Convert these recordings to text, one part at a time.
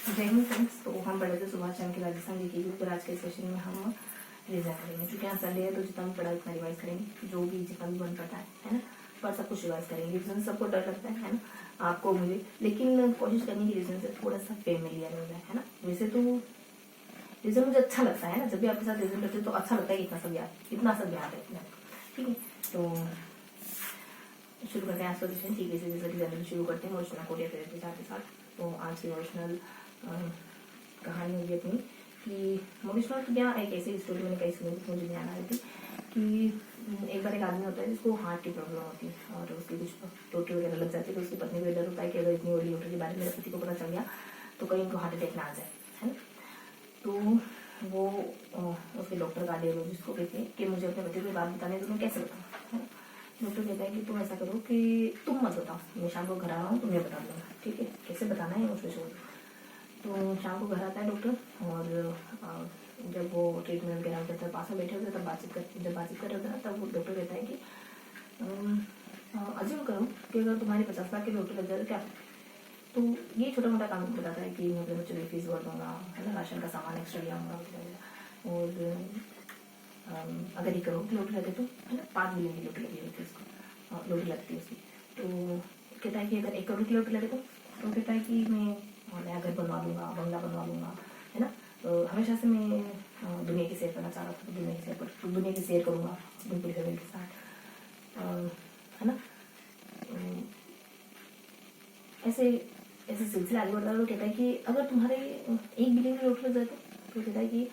जय हिंद फ्रेंड्स। तो हम पढ़े थे सुभाष चंद्र की राजस्थान जी की बुक पर। आज के सेशन में हम रिविजन करेंगे। चूंकि यहाँ संडे है तो जितना भी पढ़ा उतना रिवाइज करेंगे, जो भी जितना भी बन पाता है ना, पर सब कुछ रिवाइज करेंगे। रिविजन सबको डर लगता है ना, आपको मुझे, लेकिन कोशिश करनी की रिविजन से थोड़ा सा फेमिलियर हो जाए, है ना। वैसे तो रिविजन मुझे अच्छा लगता है ना, जब भी आपके साथ रिविजन करते तो अच्छा लगता है, इतना सब याद है। ठीक है, तो शुरू करते हैं आज का सेशन। ठीक है, जैसे कि जनरली शुरू करते हैं ओरिजिनल कोरिया के साथ। तो आज की ओरिजिनल कहानी होगी अपनी कि मोटिवेशनल की क्या एक ऐसी स्टोरी मैंने कहीं सुनी थी, मुझे ध्यान आ रही थी कि एक बार एक आदमी होता है जिसको हार्ट की प्रॉब्लम होती है और उसकी कुछ रोटी वगैरह लग जाती है। तो उसकी पत्नी को डर होता है कि अगर इतनी बड़ी रोटी के बारे में मेरे पति को पता चल गया तो कहीं उनको हार्ट अटैक ना आ जाए, है ना। तो वो उसके डॉक्टर कार्डियोलॉजिस्ट को कहते हैं कि मुझे अपने पति को बात बताने तो मैं कैसे बताऊँ। डॉक्टर कहता है कि तुम ऐसा करो कि तुम मत बताओ, मैं शाम को घर आ रहा हूँ, तुम्हें बता दूंगा, ठीक है, कैसे बताना है मुझे छोड़। तो शाम को घर आता है डॉक्टर और जब वो ट्रीटमेंट वगैरह करता है, पास में बैठे होते हैं, तब जब बातचीत कर रहे होते हैं तब वो डॉक्टर कहता है कि अज्यूम करो कि अगर तुम्हारे 50 लाख के डॉक्टर लग जाए तो क्या। तो ये छोटा मोटा काम बताता है कि मैं अपने बच्चों की फीस भर दूंगा, है ना, राशन का सामान एक्स्ट्रा लिया होगा, और अगर 1 करोड़ की लोटी लगे तो, है ना, 5 बिलियन की लोटी लगी होती है उसको, लोटी लगती है उसकी। तो कहता है कि अगर 1 करोड़ की लोटी लगे तो कहता है कि मैं नया घर बनवा लूँगा, बंगला बनवा लूँगा, है ना। तो हमेशा से मैं दुनिया की सैर करना चाह रहा था, दुनिया की सैर करूँगा अपनी पूरी फैमिली के साथ, है ना। ऐसे ऐसे सिलसिला आगे बढ़ता है। तो कहता है कि अगर तुम्हारे 1 बिलियन की लोटी लग जाए तो कहता है कि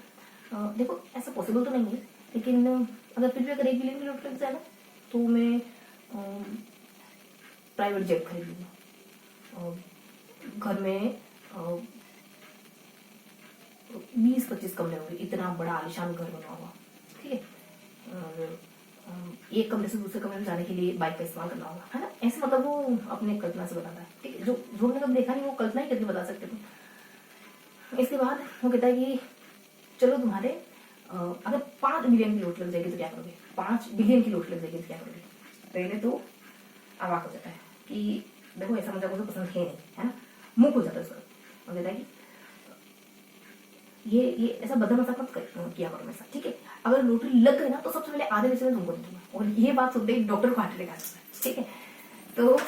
देखो ऐसा पॉसिबल तो नहीं है, लेकिन अगर फिर भी अगर 1 बिलियन की लोटी लग जाए ना तो मैं प्राइवेट जेट खरीद लूँगा, घर में 20-25 कमरे होंगे, इतना बड़ा आलिशान घर बना होगा, ठीक है, और एक कमरे से दूसरे कमरे में जाने के लिए बाइक का इस्तेमाल करना होगा, है ना। ऐसे मतलब वो अपने कल्पना से बताता है, ठीक है, जो हमने कभी देखा नहीं वो कल्पना ही करके बता सकते थे। इसके बाद वो कहता है कि चलो तुम्हारे अगर 5 बिलियन की लोट लग जाएगी तो क्या करोगे, 5 बिलियन की लोट लग जाएगी तो क्या करोगे। पहले तो अवाक हो जाता है कि देखो ऐसा मजाक मुझे पसंद है नहीं, है ना, मुंह हो जाता है उसका। और कहता है कि ये ऐसा बदल मजाक मत किया करो मेरे साथ, ठीक है। अगर लॉटरी लग गई ना तो सबसे पहले आधे पैसे में तुमको दे दूंगा। और ये बात सुनते ही डॉक्टर को हार्ट अटैक आ जाता है, ठीक है। तो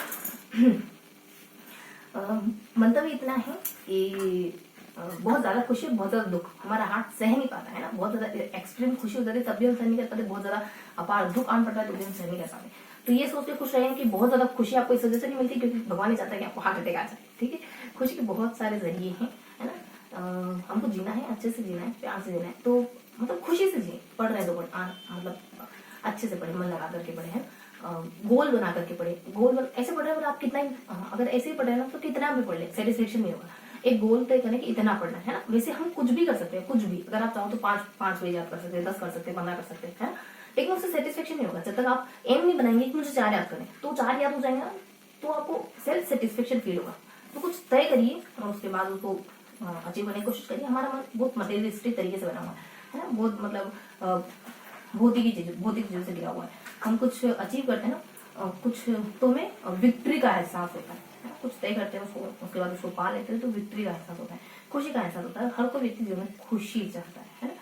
मंतव्य इतना है कि बहुत ज्यादा खुशी, बहुत ज्यादा दुख, हमारा हार्ट सह नहीं पाता है ना। बहुत ज्यादा एक्सट्रीम खुशी हो जाती है तब भी हम सहन नहीं कर पाते, बहुत ज्यादा अपार दुख आन पड़ता है तो भी हम सहन नहीं कर पाते। तो ये सोच के खुश रहें कि बहुत ज्यादा खुशी आपको इस वजह से नहीं मिलती क्योंकि भगवान नहीं चाहता है कि आपको हार्ट अटैक आ जाए, ठीक है। खुशी के बहुत सारे जरिए हैं, है ना। हमको जीना है, अच्छे से जीना है, प्यार से जीना है, तो मतलब खुशी से जिए। पढ़ रहे तो मतलब अच्छे से पढ़े, मन लगा करके पढ़े, है, गोल बना करके पढ़े। ऐसे पढ़ रहे हैं आप कितना ही, अगर ऐसे ही पढ़ रहे हैं ना तो कितना भी पढ़ ले सेटिस्फेक्शन नहीं होगा। एक गोल तय करें कि इतना पढ़ना है ना। वैसे हम कुछ भी कर सकते हैं, कुछ भी, अगर आप चाहो तो 5 पेज याद कर सकते हैं, 10 कर सकते हैं, 15 कर सकते हैं, है ना। लेकिन उससे सेटिस्फेक्शन नहीं होगा जब तक आप एम नहीं बनाएंगे कि मुझे 4 याद करें। तो 4 याद हो जाएंगे ना तो आपको सेल्फ सेटिस्फेक्शन फील होगा। तो कुछ तय करिए और उसके बाद उसको अचीव करने की कोशिश करिए। हमारा मन बहुत मटेरियलिस्टिक तरीके से बना हुआ है ना, बहुत मतलब भौतिक चीजों से गिरा हुआ है। हम कुछ अचीव करते हैं ना, कुछ तो हमें विक्ट्री का एहसास होता है, कुछ तय करते हैं उसके बाद उसको पा लेते हैं तो विक्ट्री का एहसास होता है, खुशी का एहसास होता है। हर कोई व्यक्ति जीवन में खुशी चाहता है ना।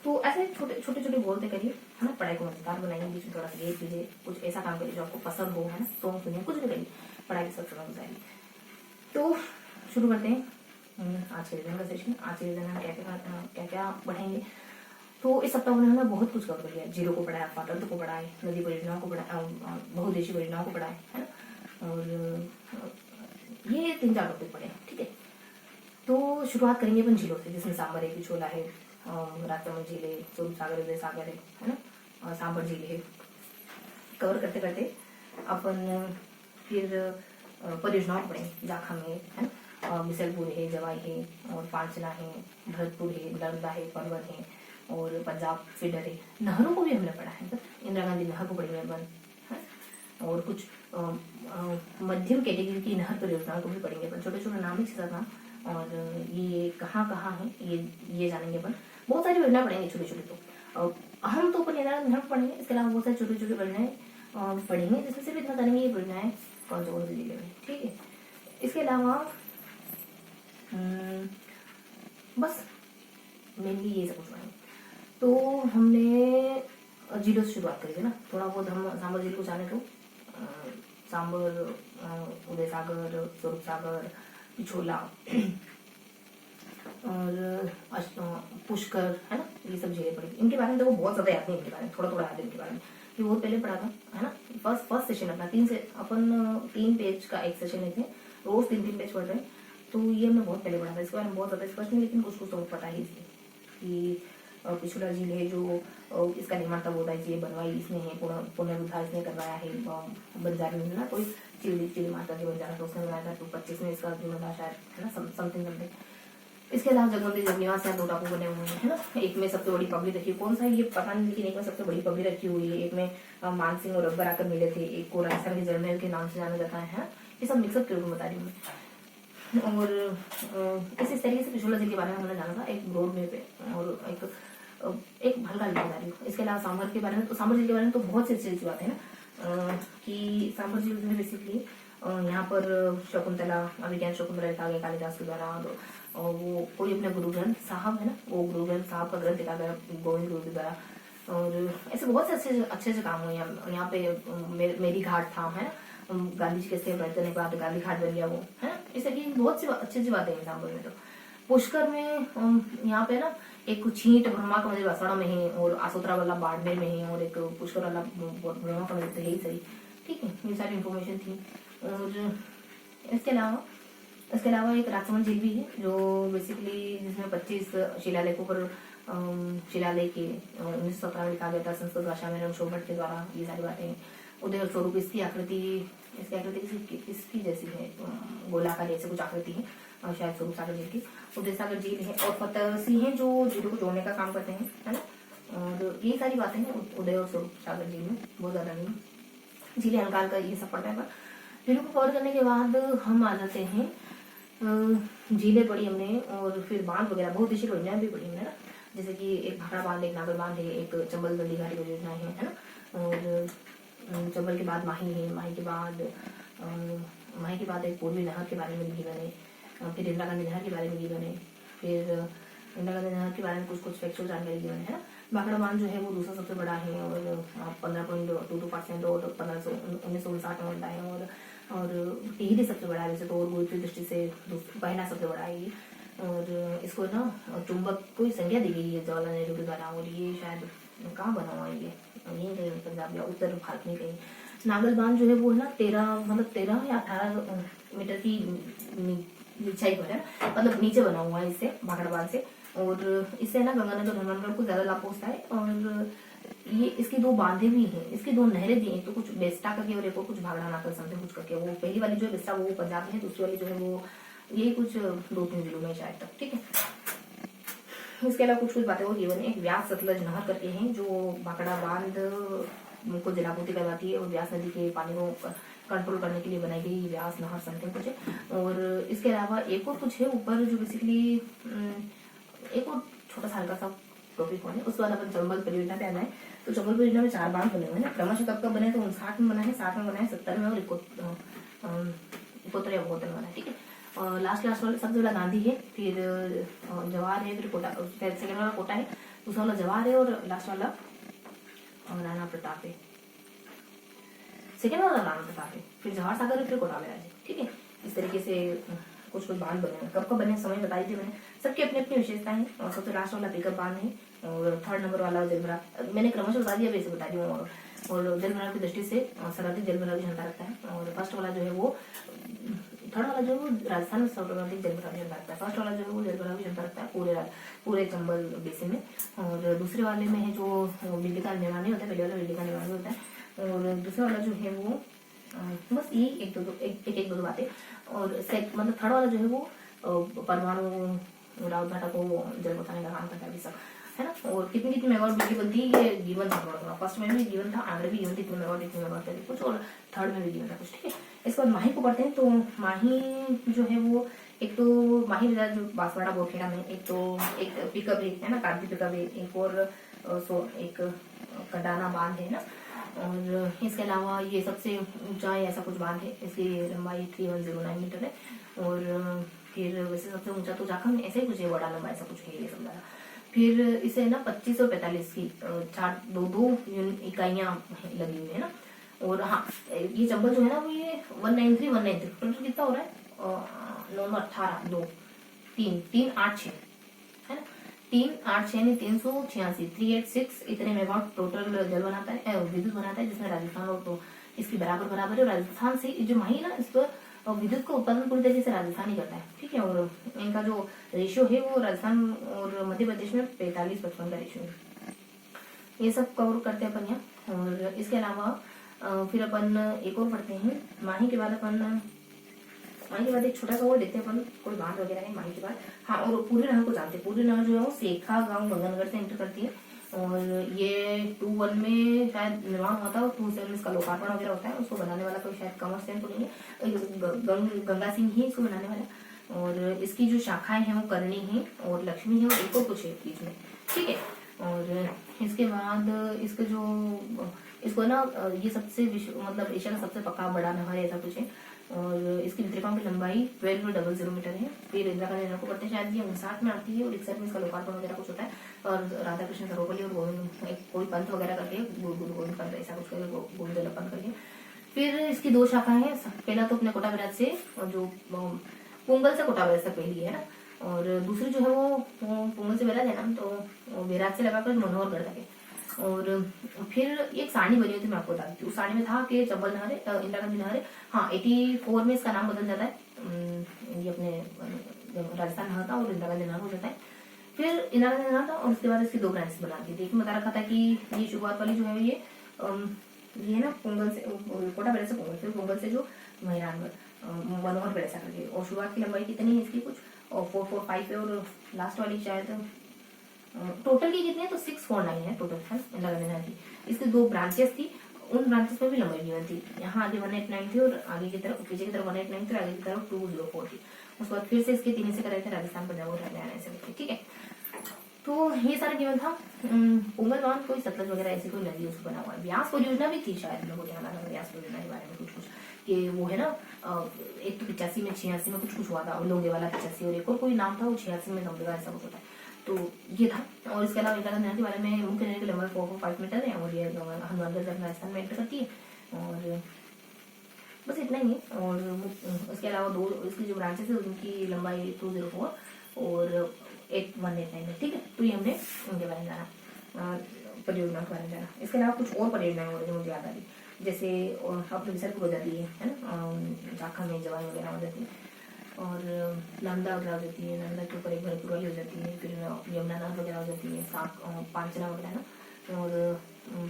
तो ऐसे छोटे बोलते करिए, है ना। पढ़ाई को मजेदार बनाइए, बीच में थोड़ा सा गेप कीजिए, कुछ ऐसा काम करिए जो आपको पसंद हो, है ना। सॉन्ग सुनिए, कुछ भी करिए, पढ़ाई की सब समय हो जाएगी। तो शुरू करते हैं आज के रिविजन का सेशन। आज के रिविजन में क्या क्या पढ़ेंगे। तो इस सप्ताह में हमने बहुत कुछ कवर कर लिया। जीरो को पढ़ाया, पात्रत्व को पढ़ाए, नदी परियोजनाओं को पढ़ाया, बहुउद्देशीय परियोजनाओं को पढ़ाए, है ना। और ये 3-4 टॉपिक पढ़े, ठीक है। तो शुरुआत करेंगे अपन झीलों से, जिसमें सांबर है, पिछोला है, राजचमन झील है, स्वरूप सागर, उदय सागर है ना, और सांबर झील है। कवर करते करते अपन फिर परियोजनाओं पढ़ेंगे। जाखम है ना, मिसलपुर है, जवाई है, और पांचना है, भरतपुर है, नर्मदा है, पर्वत है, और पंजाब फीडर है। नहरों को भी हमने पढ़ा है, इंदिरा गांधी नहर को पढ़ेंगे अपन, और कुछ मध्यम कैटेगरी की नहर परियोजनाओं को भी पढ़ेंगे अपन। छोटे छोटे नाम ही 6-7 नाम, और ये कहाँ कहाँ है ये जानेंगे अपन। बहुत सारी योजना पढ़ेंगे छोटे छोटे। तो हम तो अपन नहर पढ़ेंगे, इसके अलावा बहुत सारी छोटे छोटे परियोजनाएं पढ़ेंगे, जिसमें सिर्फ इतना जानेंगे ये परियोजनाएं कौन से जिले में, ठीक है। इसके अलावा बस मेनली ये सब कुछ बनाएंगे। तो हमने जीरो से शुरुआत करी है ना, थोड़ा बहुत हम सांबर झील को जाने तो सांबर, उदय सागर, स्वरूप सागर, पिछोला और पुष्कर है ना, ये सब झीलें पड़ी। इनके बारे में देखो बहुत ज्यादा याद नहीं, इनके बारे में थोड़ा थोड़ा याद है इनके बारे में, ये बहुत पहले पढ़ा था है ना। फर्स्ट सेशन अपना 3 पेज का एक सेशन लेते हैं, रोज 3 पेज पढ़ रहे हैं, तो ये हमने बहुत पहले पढ़ा था। इसके बारे में बहुत ज्यादा स्पष्ट नहीं, लेकिन कुछ कुछ तो पता ही थी कि पिछोला झील है जो इसका निर्माण तब होता है, ये बनवाई इसने है, पुनरुद्धार इसने करवाया है बंजारे में ना, कोई चिड़ी माता जी बंजारा तो उसने बनाया था, 2025 में इसका जीर्णोद्धार शायद है ना, समथिंग। इसके अलावा जगमंदिर जगनिवास यहाँ 2 टापू बने हुए हैं है ना। एक में सबसे बड़ी पगड़ी रखी, कौन सा है ये पता नहीं, लेकिन एक में सबसे बड़ी पगड़ी रखी हुई है। एक में मानसिंह और अकबर आकर मिले थे, एक को राजस्थान के जलमहल के नाम से जाना जाता है। ये सब मिक्सअप के रूप में बता रही हूँ मैं। और इस तरीके से पिछोला झील के बारे में हमने जाना था एक ब्रॉड वे पे, और एक हल्का बता रही हूँ। इसके अलावा सांभर के बारे में, तो सांभर झील के बारे में तो बहुत सी अच्छी बातें हैं ना, कि सांभर झील में बेसिकली यहाँ पर शकुंतला, अभिज्ञान शकुंतला लिखा गया कालिदास के द्वारा, और वो कोई अपने गुरु ग्रंथ साहब है ना, वो गुरु ग्रंथ साहब का ग्रंथ लिखा गया गोविंद गुरु के द्वारा। और ऐसे बहुत से अच्छे काम हुए यहाँ पे। मेरी घाट था है ना, गांधी जी के सेव करने के बाद गांधी घाट बन गया वो है ना। इस की बहुत सी अच्छी बातें हैं सांभर में। तो पुष्कर में यहाँ पे ना एक छींट ब्रह्मा का मंदिर बसवाड़ा में है, और आसोत्रा वाला बाड़मेर में है, और एक पुष्कर वाला ब्रह्मा का मंदिर, यही सही ठीक है। ये सारी इन्फॉर्मेशन थी। और इसके अलावा एक राजसमंद झील भी है, जो बेसिकली जिसमें 25 शिलालेखों पर शिलालेख 1917 में लिखा गया था संस्कृत भाषा में शोभ भट्ट के द्वारा। ये सारी बातें। उदय और स्वरूप, इसकी आकृति किसकी जैसी है, गोलाकार जैसे कुछ आकृति है, शायद स्वरूप सागर झील की। उदय सागर झील है, और फतेह सिंह है जो झीलों को जोड़ने का काम करते हैं है ना। और ये सारी बातें हैं उदय और स्वरूप सागर झील में, बहुत ज्यादा नहीं। झीलें हल्का का ये सब पड़ता है। पर झीलों को कवर करने के बाद हम आ जाते हैं, झीलें पढ़ी हमने, और फिर बांध वगैरह बहुत देशी परियोजनाएं भी पढ़ी हमने ना, जैसे कि एक भाखड़ा बांध, एक नागर बांध है, एक चंबल नदी घाटी परियोजना है ना। और चंबल के बाद माही है, माही के बाद एक पूर्वी नहर के बारे में लिखी बने, फिर इंदिरा गांधी नहर के बारे में लिखी बने, फिर इंदिरा गांधी नहर के बारे में कुछ फैक्चुअल जानकारी दी बने है ना। भाखड़ा बांध जो है वो दूसरा सबसे बड़ा है, और 15.22% और 1959 में बनता है, और टिहरी सबसे बड़ा है वैसे तो, और गुरुत्वीय दृष्टि से पहला सबसे बड़ा है ये। और इसको ना चुंबक कोई संज्ञा दी गई है जवाहरलाल नेहरू के द्वारा, और ये शायद कहाँ बना हुआ है ये कहीं पंजाब या उत्तर भारत में कहीं। नागल बांध जो है वो है ना 13 या 18 मीटर की ऊंचाई पर है, मतलब नीचे बना हुआ है इससे, भाखड़ा बांध से। और इससे ना गंगानगर और हनुमानगढ़ को ज्यादा लाभ पहुंचता है। और ये इसकी 2 बांधे भी हैं, इसकी 2 नहरें भी हैं, तो कुछ बेस्टा करके और एक और कुछ भाखड़ा नाकर समथिंग कुछ करके। वो पहली वाली जो है बेस्टा वो पंजाब में है, दूसरी वाली जो है वो यही कुछ 2-3 जिलों में शायद तक ठीक है। इसके अलावा कुछ बातें और जीवन एक व्यास सतलज नहर करके हैं, जो भाखड़ा बांध को जलापूर्ति करवाती है, और व्यास नदी के पानी को कंट्रोल करने के लिए बनाई गई व्यास नहर समथिंग कुछ है। और इसके अलावा एक और कुछ है ऊपर, जो बेसिकली एक और छोटा सा हल्का सा टॉपिक है, उसके बाद अपन चंबल परियोजना पे आना है। तो चंबल परियोजना में 4 बांध बने हुए हैं, क्रमशः कब कब बने, तो 59 में बना है, 60 में बना है, 70 में, और 71 या 72 में बना है ठीक है। और लास्ट वाला सबसे बड़ा गांधी है, फिर जवाहर है, फिर कोटा, सेकंड वाला कोटा है, दूसरा वाला जवाहर है, और लास्ट वाला राणा प्रताप है। सेकंड वाला राणा प्रताप है, फिर जवाहर सागर है, फिर कोटा में है ठीक है। इस तरीके से कुछ बांध बने हैं, कब बने समय बताई थी मैंने, सबकी अपनी अपनी विशेषताएं हैं। और सबसे लास्ट वाला पिकअप बांध है, और 3rd नंबर वाला जलभराव मैंने क्रमशः बता दिया, वैसे बता दी हूँ। और जलभराव की दृष्टि से सर्वाधिक जलभराव की क्षमता रखता है। और फर्स्ट वाला जो है वो, 3rd वाला जो है वो राजस्थान में सर्वाधिक जलभराव की क्षमता रखता है। फर्स्ट वाला जो है वो जलभराव की क्षमता रखता है पूरे चंबल बेसिन में। और दूसरे वाले में है जो बिजली का निर्माण नहीं होता है, पहले वाला बिजली का निर्माण नहीं होता है। और दूसरे वाला जो है वो बस ये एक दो बातें। और मतलब 3rd वाला जो है वो परमाणु राउत भाटा को जल बताने का काम करता है सब है ना। और कितनी मेगावाट बिजली बनती है ये गिवन था थोड़ा, फर्स्ट में भी गिवन था, आगे भी गिवन थी, इतने मेगावाट कुछ, और 3rd में भी गिवन था कुछ ठीक है। इसके बाद माही को पढ़ते हैं। तो माही जो है वो एक तो माही बाजार जो बांसवाड़ा बोखेड़ा में, एक तो एक पिकअप है ना, कागजी पिकअप है, एक और एक कडाना बांध है ना। और इसके अलावा ये सबसे ऊंचा ऐसा कुछ बांध है, इसकी लंबाई 3109 मीटर है। और फिर वैसे सबसे ऊंचा तो जाखम है, ऐसा ही कुछ है, बड़ा लंबा ऐसा कुछ है, ये समझा था। फिर इसे ना 25 और 45 की चार दो इकाइयां लगी हुई है ना। और हाँ, ये चंबल जो है ना वो ये 193 टोटल कितना हो रहा है, 9 18 2 3 3 8 6 है ना, 3 8 6 386 386 इतने मेगावाट टोटल जल बनाता है, विद्युत बनाता है, जिसमें राजस्थान और तो इसकी बराबर है। और राजस्थान से जो माही ना, इस पर विद्युत का उत्पादन पूरी तरीके से राजस्थान ही करता है, ठीक है। और इनका जो रेशियो है वो राजस्थान और मध्य प्रदेश में 45-55 का रेशियो है। ये सब कवर करते हैं अपन यहाँ। और इसके अलावा फिर अपन एक और पढ़ते हैं माही के बाद। माही के बाद एक छोटा सा और देखते हैं अपन, कोई बात वगैरह है माही के बाद। हाँ, और पूरी नहर को जानते हैं। पूरी नहर जो है वो सेखा गांव गंगानगर से एंटर करती है। और ये 2-1 में शायद निर्माण हुआ था, और 2-7 में इसका लोकार्पण वगैरह होता है। उसको बनाने वाला कोई शायद कमर सेन तो नहीं है, गंगा सिंह ही इसको बनाने वाला। और इसकी जो शाखाएं हैं वो करनी है और लक्ष्मी है, और एक और कुछ है बीच में, ठीक है। और इसके बाद इसका जो इसको ना ये सबसे मतलब एशिया का सबसे पक्का बड़ा नहर है, ऐसा कुछ है। और इसकी वितरिकाओं की लंबाई 1200 मीटर है। फिर इंदिरा गांधी नहर को पढ़ते हैं, शायद ये 59 में आती है, और 61 में इसका लोकार्पण वगैरह कुछ होता है। और राधा कृष्ण सरोवली और गोविंद कोई पंथ वगैरह करके, गुरु गोविंद पंथ ऐसा कुछ गोविंद वल्लभ पंथ करके। फिर इसकी 2 शाखाएं हैं। पहला तो अपने कोटा बैराज से, और जो पोंगल से कोटा बैराज तक पहली है ना। और दूसरी जो है वो पोंगल से बैराज है ना, तो बैराज से लगाकर मनोहरगढ़ तक है। और फिर एक सारणी बनी हुई थी, मैं आपको बताती हूँ। उस सारणी में था कि चंबल नहर है, इंदिरा गांधी नहर है। हाँ, 84 में इसका नाम बदल जाता है, ये अपने राजस्थान नहर था और इंदिरा गांधी नहर हो जाता है। फिर इंदिरा गांधी नहर था, और उसके बाद इसकी 2 ब्रांचेस बना दी थी। एक में बता रखा था कि ये शुरुआत वाली जो है ये ना पोंगल से, कोटा बैराज से पोंगल, फिर पोंगल से जो महिरानगढ़ मनोहर बैराज करके। और शुरुआत की लंबाई कितनी है इसकी, कुछ 445 है। और लास्ट वाली शायद टोटल की कितनी है, तो 649 है टोटल है इंदिरा गांधी नहर की। इसकी 2 ब्रांचेस थी, उन ब्रांचेस में भी लंबाई गिवन थी। यहाँ आगे 189 थी, और आगे की तरफ पीछे की तरफ 189 थी, और आगे की तरफ 204 थी। उसके बाद फिर से इसके 3 हिस्से कराए थे, राजस्थान, पंजाब और हरियाणा ऐसे थे, ठीक है। तो ये सारा गिवन था। पोंगल बांध कोई सतलज वगैरह ऐसी कोई नदी उसको बना हुआ है। ब्यास परियोजना भी थी शायद, लोगों ने हमारा ब्यास परियोजना के बारे में कुछ कि वो है ना, एक तो 85 में 86 में कुछ हुआ था, लोगेवाला 85, और एक और कोई नाम था वो 86 में दमदेगा ऐसा कुछ होता है। तो ये था। और इसके अलावा इंदिरा गांधी नहर के बारे में मुख्य नहर की लंबाई 445 मीटर है, और ये हनुमानगढ़ राजस्थान में एंटर करती है। और बस इतना ही है। और उसके अलावा 2 इसकी जो ब्रांचेस है उनकी लंबाई 204 और 189 है, ठीक है। तो ये हमने उनके बारे में जाना, परियोजना के बारे में जाना। इसके अलावा कुछ और परियोजनाएं हो रही मुझे याद आ रही, जैसे अपने विसर्ग हो जाती है ना, जाखा में जवाई वगैरह हो जाती है। और नंदा वगैरह हो जाती है, नंदा के ऊपर एक भरपूर वाली हो जाती है। फिर यमुना नहर वगैरह हो जाती है, पांचना वगैरह ना। और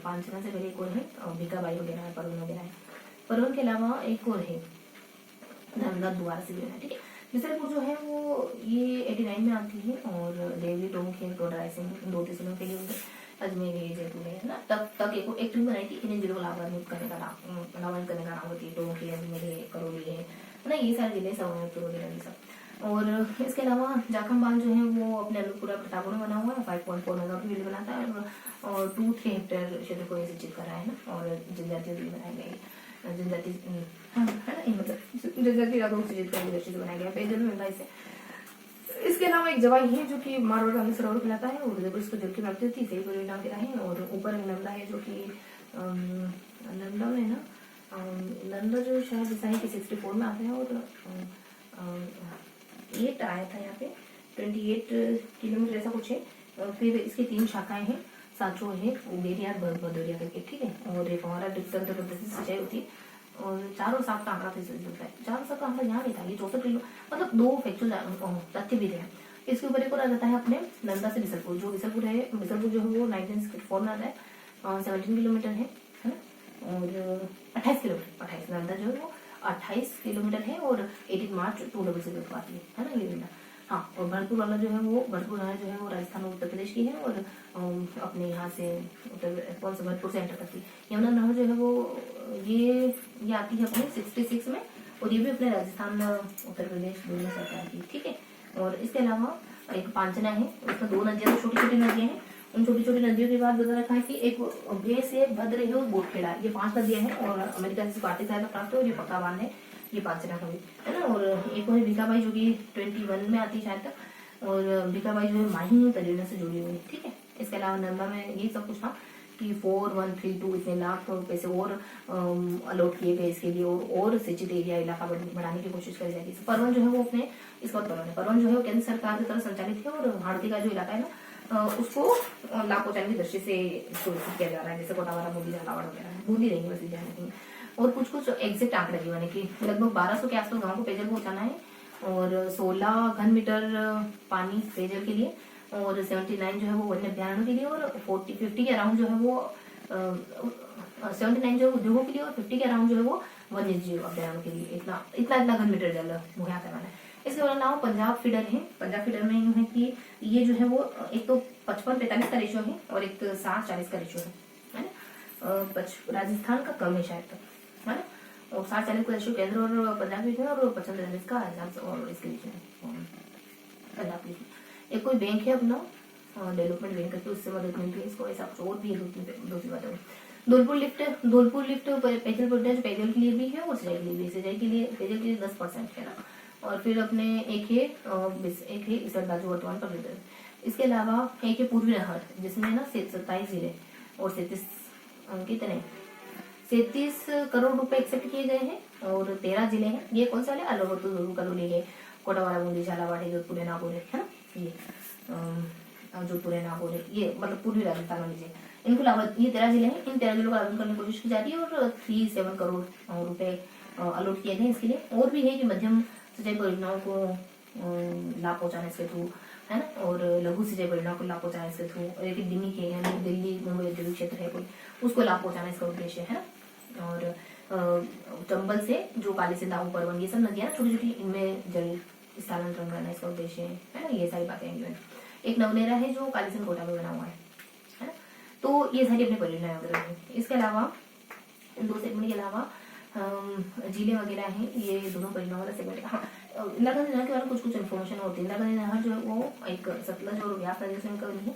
पांचना से पहले एक और है भीकाबाई वगैरह है, परवन वगैरह है। परवन के अलावा एक और है नंदा दोबारा से भी है, ठीक है। विसर्गपुर जो है वो ये 89 में आती है। और देवली टोंक है, टोडा रायसिंह 2 तहसीलों के लिए अजमेर है, जयपुर है ना। तब एक टीम बनाई थी इन्हें जिलों को लाभान्वित करने का नाम होती है। टोंक है, अजमेर है, करौली है ना, ये सारे जिले सब वगैरह ये सब। और इसके अलावा जाखम बांध जो है वो अपने अनुपुरा प्रतापपुर में बना हुआ है, 5.4 मेगावाट बिजली बनाता है। और 2-3 हेक्टेयर क्षेत्र को सिंचित कर रहा है ना। और जनजातीय बिजली बनाई गई, जनजाति है ना, मतलब जनजाति रागों से जितना बनाया गया पेयजल में मिलता है। इसके अलावा एक जवाई है जो कि मारवाड़ गांधी सरोवर कहलाता है, और जब इसको जल की प्राप्ति होती है सही परियोजना के है। और ऊपर नंदा है जो कि नंदा में ना, नंदा जो शायद ईसाई के 64 में आता है। और 8 आया था यहाँ पे, 28 किलोमीटर ऐसा कुछ है। फिर इसकी 3 शाखाएं हैं, साचो है, उगेरिया, भदौरिया करके, ठीक है। और एक हमारा डिस्टेंस पद्धति से सिंचाई होती है। और 4 और 7 का आंकड़ा फिर से होता है। 4 और 7 का आंकड़ा यहाँ नहीं था, ये 64 किलो, मतलब 2 फैक्चुअल तथ्य भी थे। इसके ऊपर एक और आ जाता है अपने नंदा से बिसलपुर। जो बिसलपुर है, बिसलपुर जो है वो 1964 में आता है, 17 किलोमीटर है ना। और 28 किलोमीटर, 28 नंदा जो है वो 28 किलोमीटर है। और 18 मार्च 2000 को आती है ना, ये नंदा। हाँ, और भरतपुर वाला जो है वो, भरतपुर नहर जो है वो राजस्थान और उत्तर प्रदेश की है। और अपने यहाँ से कौन से भरतपुर से एंटर करती है। यमुना नहर जो है वो ये आती है अपने 66 में, और ये भी अपने राजस्थान उत्तर प्रदेश दोनों से आती है, ठीक है। और इसके अलावा एक पांचना है, उसमें 2 नदियां, छोटी छोटी नदियां हैं। उन छोटी छोटी नदियों के बाद बता रखा है कि एक भेस है, भद्र है और बोटखेड़ा, ये 5 नदियां हैं। और अमेरिका से आर्थिक सहायता प्राप्त है, और ये पक्का बांध है। ये 5 जना का भी है ना। और एक और भीखाबाई जो कि 21 में आती है शायद तक, और भीखाबाई जो है माही परियोजना से जुड़ी हुई है, ठीक है। इसके अलावा नर्मदा में ये सब कुछ था कि 4132 इतने लाख पैसे और अलॉट किए गए इसके लिए, और सिंचित एरिया इलाका बढ़ाने की कोशिश करी जाएगी। परवन जो है वो अपने इसका परवन जो है वो केंद्र सरकार की तरफ संचालित है, और हाड़ती का जो इलाका है ना उसको लाभ पहुंचाने की दृष्टि से इसको विकसित किया जा रहा है, जैसे कोटावाड़ा, बूंदी, झालावाड़ वगैरह। बूंदी रहेंगे बस ध्यान रखेंगे। और कुछ कुछ एग्जैक्ट आंकड़े भी बने कि लगभग 1200 के आसपास गाँव को पेयजल पहुंचाना है, और 16 घन मीटर पानी पेयजल के लिए, और 79 जो है वो वन्य अभ्यारण्यों के लिए, और 50 के अराउंड जो है वो 79 जो है उद्योगों के लिए, और 50 के अराउंड जो है वो वन्य जीव अभ्यारण्यों के लिए इतना इतना इतना घन मीटर जल मुहैया करवाना है। इसके अलावा पंजाब फीडर है। पंजाब फीडर में यूं है कि ये जो है वो एक तो 55-45 का रेशियो है, और एक 60-40 का रेशियो है ना। राजस्थान का कम है शायद तक, है ना। और 60-40 का रेशियो केंद्र और पंजाब बीच में, और 55-45 का आसाम और इसके बीच में पंजाब बीच में। एक कोई बैंक है अपना डेवलपमेंट बैंक करके, उससे मदद मिलती है इसको। ऐसा कुछ और भी है, दूसरी बात है। धौलपुर लिफ्ट पेयजल प्रोजेक्ट जो पेयजल के लिए भी है और सिंचाई के लिए भी। सिंचाई के लिए पेयजल के लिए 10% है ना। और फिर अपने एक है इसरदा जो वर्तमान पर लीडर। इसके अलावा एक है पूर्वी नहर, जिसमें ना 27 जिले और 37 करोड़ रुपए एक्सेप्ट किए गए हैं, और 13 जिले हैं। ये कौन सा है? अलवर, करौली है, कोटावाड़ा, बूंदी, झालावाड़, जोधपुर है, नागौर है ना। ये जोधपुर है, नागौर है, ये मतलब पूर्वी राजस्थान में लीजिए। इनको ये 13 जिले हैं। इन 13 जिलों को आवेदन करने की कोशिश की जा रही है, और 37 करोड़ रुपए अलॉट किए गए इसके लिए। और भी है कि मध्यम सिंचाई परियोजनाओं को लाभ पहुंचाने इसके थ्रू, है ना, और लघु सिंचाई परियोजनाओं को लाभ पहुंचाने इसके थ्रू, और एक डिमी के यानी दिल्ली मुंबई औद्योगिक क्षेत्र है कोई, उसको लाभ पहुंचाना इसका उद्देश्य है ना। और चंबल से जो काली सिंध, दाऊ, परवन, ये सब नदियां छोटी छोटी, इनमें जल स्थानांतरण करना इसका उद्देश्य है ना। ये सारी बातें हैं। एक नवनेरा है जो काली सिंध कोटा में बना हुआ है ना। तो ये सारी अपनी परियोजनाएं वगैरह है। इसके अलावा इन 2 सेगमेंट के अलावा जिले वगैरह हैं, ये दोनों परियोजनाओं वाला सेगमेंट। हाँ, इंदिरा गांधी नहर के बारे में कुछ कुछ इन्फॉर्मेशन होती है। इंदिरा गांधी नहर जो है वो एक सतलज और व्यास नदी से मिलकर बनी है,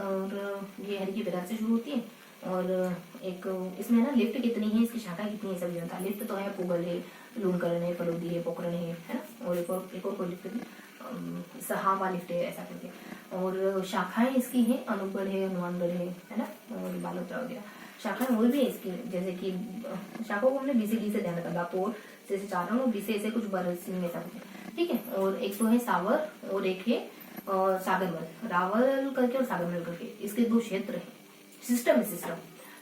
और ये हरी की विराट से शुरू होती है। और एक इसमें ना लिफ्ट कितनी है, इसकी शाखा कितनी है, सब जानता। लिफ्ट तो है, पुगल है, लूणकरण है, फलोदी है, पोखरण है ना। और एक और कोई लिफ्ट थी, सहावा लिफ्ट है ऐसा करके। और शाखाएं इसकी हैं, अनूपगढ़ है, हनुमानगढ़ है ना, और बालोतरा वगैरह शाखाएं और भी है इसकी। जैसे कि शाखाओं को हमने BCD से ध्यान रखा, दापोर से 4 और BC ऐसे कुछ बरसिंह ऐसा कुछ, ठीक है। और एक तो है सावर, और एक है सागरमल, रावल करके और सागरमल करके, इसके 2 क्षेत्र है। सिस्टम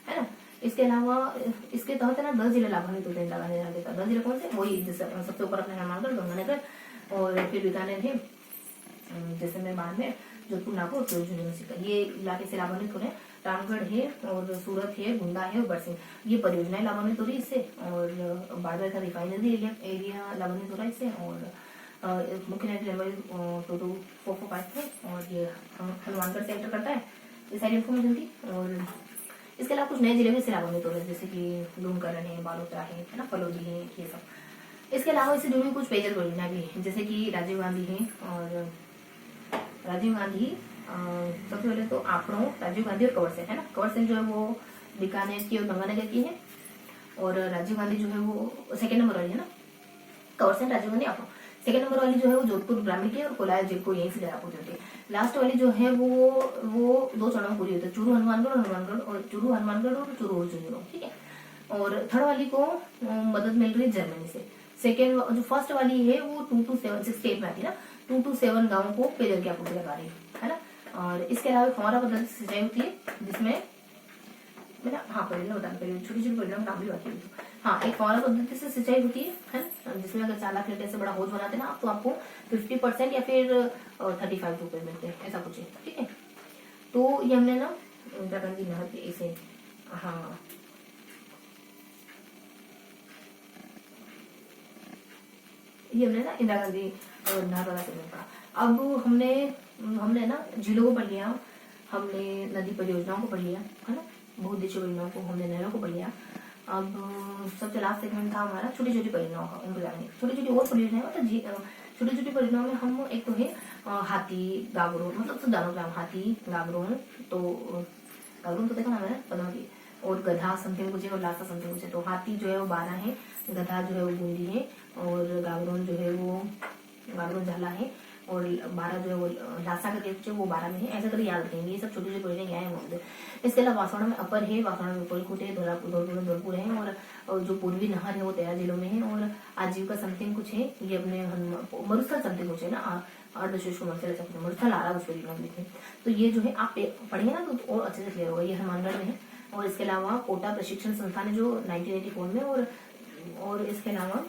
है ना। इसके अलावा इसके तहत है ना 10 जिले लाभान्वित होते हैं। 10 जिले कौन से? वही सबसे ऊपर अपने हनुमानगढ़, गंगानगर, और फिर बीकानेर है, जैसलमेर, बाड़मेर, जोधपुर, नागौर, यूनिवर्सिटी, ये इलाके से लाभान्वित हो रहे हैं। रामगढ़ है, और सूरत है, गुंदा है, और बरसिंह, ये परियोजनाएं लाभान्वित हो रही है इससे। और बाड़मेर का रिफाइनरी एरिया लाभान्वित हो रहा है इससे। और मुख्य नदी नंबर 22445 है, और ये हनुमानगढ़ से एंटर करता है। ये सारी इन्फॉर्मेशन थी। और इसके अलावा कुछ नए जिले भी इससे लाभान्वित हो रहे हैं, जैसे कि लूणकरण है, बालोतरा है ना, फलोदी है, ये सब। इसके अलावा इससे जुड़ी कुछ पेयजल परियोजना भी है, जैसे कि राजीव गांधी है। और राजीव गांधी सबसे पहले तो आपड़ों, राजीव गांधी और कंवर सेन है ना। कंवर सेन जो है वो बीकानेर की और गंगानगर की है, और राजीव गांधी जो है वो सेकंड नंबर वाली है ना। कंवर सेन, राजीव गांधी, आपड़ों। सेकंड नंबर वाली जो है वो जोधपुर ग्रामीण की, और कोलायर जिले को यहीं से जयपुर होती है। लास्ट वाली जो है वो 2 चरणों में पूरी होती है, चूरू हनुमानगढ़ और चूरू और चूरू, ठीक है। और थर्ड वाली को मदद मिल रही है जर्मनी से। सेकेंड जो फर्स्ट वाली है वो 2 to 7 स्टेट में आती है ना, 2 to 7 गाँव को पेयजल की आपूर्ति लगा रही है ना। और इसके अलावा फव्वारा पद्धति से सिंचाई होती है, जिसमें परियोजना बताने पहले छोटी छोटी परियोजना नाम भी बाकी है। हाँ, एक फव्वारा पद्धति से सिंचाई होती है ना, जिसमें अगर 4 लाख लीटर से बड़ा हौज बनाते हैं ना, तो आपको 50% या फिर 35 रुपए मिलते हैं, ऐसा कुछ है, ठीक है। तो ये हमने ना इंदिरा गांधी नहर के ऐसे, हाँ ये हमने ना इंदिरा गांधी नहर वाला सेगमेंट पढ़ा। अब हमने ना झीलों को पढ़ लिया, हमने नदी परियोजनाओं को पढ़ लिया, है ना, बहुउद्देशीय परियोजनाओं को, हमने नहरों को पढ़ लिया। अब सबसे लास्ट सेगमेंट था हमारा छोटी छोटी परियोजनाओं का, उनको जानेंगे। छोटी छोटी और परियोजनाएं मतलब छोटी छोटी परियोजनाओं में हम एक तो है हाथी गागरोन, मतलब तो दानोग्राम, हाथी गागरोन, तो गागरोन तो देखा ना मैंने, पद्मावती, और गधा समथिंग कुछ है और लासा समथिंग कुछ है। तो हाथी जो है वो 12 है, गधा जो है वो बूंदी है, और गागरोन जो है वो गागरोन झाला है, और 12 जो है वो लासा करके कुछ है वो 12 में है। ऐसा करके याद रखेंगे, ये सब छोटे छोटे पोजिशन क्या है वहाँ। इसके अलावा बांसवाड़ा में अपर है, बांसवाड़ा में कोलकुट है, धौलपुर है, और जो पूर्वी नहर है वो 13 जिलों में है, और आजीविका समथिंग कुछ है, ये अपने मरुस्थल समथिंग कुछ है ना, अर्धशुष्क मरुस्थल आ रहा है उस परियोजना में। तो ये जो है आप पढ़ेंगे ना तो और अच्छे से क्लियर होगा। ये हनुमानगढ़ में है। और इसके अलावा कोटा प्रशिक्षण संस्थान है जो 1984 में, और इसके अलावा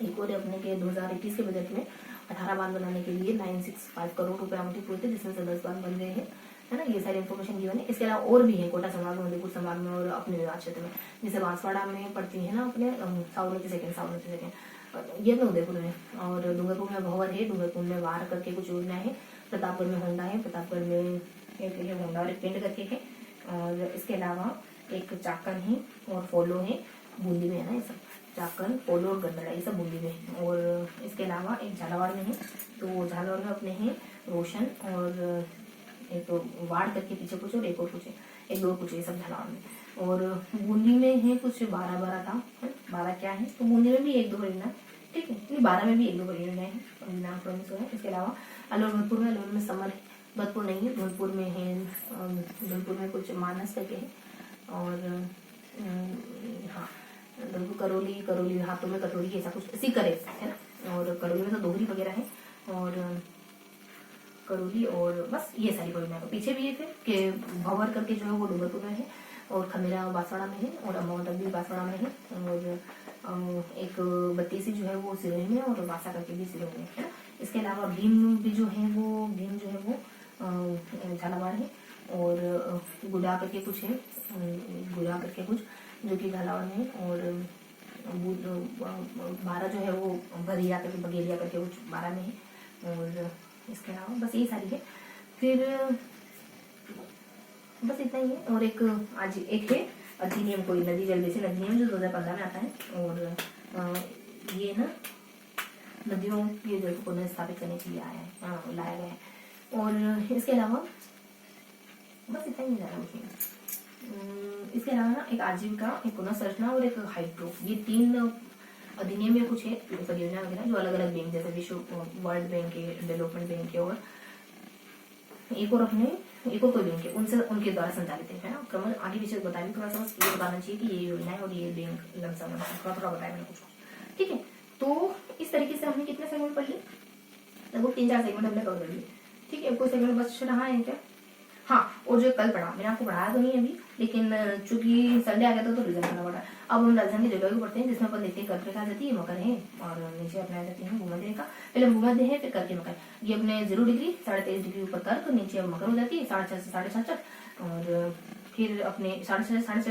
एक और अपने के 2021 के बजट में 18 बांध बनाने के लिए 965 करोड़ रुपए आवंटित हुए थे, जिसमें से 10 बांध बन गए हैं, है ना। ये सारी इन्फॉर्मेशन गिवन है। इसके अलावा और भी है कोटा संभाग में, मधुपुर संभाग में, और अपने विभाग क्षेत्र में, जैसे बांसवाड़ा में पड़ती है ना अपने साबरमती सेकेंड, ये अपने उदयपुर में, और डूंगरपुर में भंवर है, डूंगरपुर में वार करके कुछ योजना है, प्रतापगढ़ में होंडा है, प्रतापगढ़ में एक होंडा और एक पिंड करके है, और इसके अलावा एक चाकन है और पोलो है, बूंदी में है ना ये सब, चाकन, पोलो और गंदड़ा ये सब बूंदी में है। और इसके अलावा एक झालावाड़ में है, तो झालावाड़ में अपने हैं रोशन, और एक वाड़ करके पीछे कुछ, और एक और कुछ है, एक दो कुछ, ये सब झालावाड़ में। और बूंदी में है कुछ 12 था, 12 क्या है, तो बूंदी में भी 1-2 परियोजना, ठीक है, 12 में भी 1-2 परियोजनाएं हैं। इसके अलावा अलीगढ़पुर में समर है, भरतपुर नहीं है, धौलपुर में है, धौलपुर में कुछ मानस करके है, और हाँ धौलपुर करौली हाथों में कटोरी ऐसा कुछ सीकर है ना, और करौली में तो दोहरी वगैरह है, और करौली, और बस ये सारी परियोजना है। पीछे भी ये थे कि भंवर करके जो है वो डूंगरपुर में है, और खमेरा बांसवाड़ा में है, और अमाउंट भी बांसवाड़ा में है, और एक 32 जो है वो सिरोही में, और बासा करके भी सिरोही में है ना। इसके अलावा भीम भी जो है वो झालावाड़ है, और गुड़ा करके कुछ है, गुड़ा करके कुछ जो कि झालावाड़ में है, और 12 जो है वो बघेलिया करके कुछ 12 में है, और इसके अलावा बस यही सारी है। फिर बस इतना ही है। और एक आज एक है अधिनियम, कोई नदी जल बेसिन अधिनियम जो 2015 में आता है, और ये ना नदियों के जल को पुनः स्थापित करने के लिए लाया गया है। और इसके अलावा बस इतना ही ज़्यादा कुछ नहीं। इसके अलावा ना एक आजीविका, एक पुनः संरचना और एक हाइड्रो, ये 3 अधिनियम में कुछ है परियोजना वगैरह जो अलग अलग बैंक, जैसे विश्व वर्ल्ड बैंक है, डेवलपमेंट बैंक है, और एक और कोई बैंक है, उनके द्वारा संचालित है ना। क्रम आगे पीछे बताया थोड़ा सा, बस ये बताना चाहिए कि ये योजना है और ये बैंक लमसम थोड़ा बताया मैंने कुछ, ठीक है। तो इस तरीके से हमने कितने सेगमेंट पढ़ लिए, लगभग 3-4 सेगमेंट हमने कवर कर लिए, ठीक है। कोई सेगमेंट बच रहा है क्या? हाँ, और जो कल पढ़ा मैंने आपको पढ़ाया तो नहीं अभी, लेकिन चूंकि संडे आ गया था तो रिजल्ट करना पड़ा। अब हम राजधानी की जलवायु पढ़ते हैं, जिसमें अपन देखते हैं कर्क रेखा जाती है, मकर है, और नीचे अपनाया जाती है भूमध्य रेखा। पहले भूमध्य है, फिर कर्क मकर, ये अपने 0 डिग्री 23.5 डिग्री ऊपर कर्क, नीचे मकर हो जाती है 6.5 से 6.5, और फिर अपने 6.5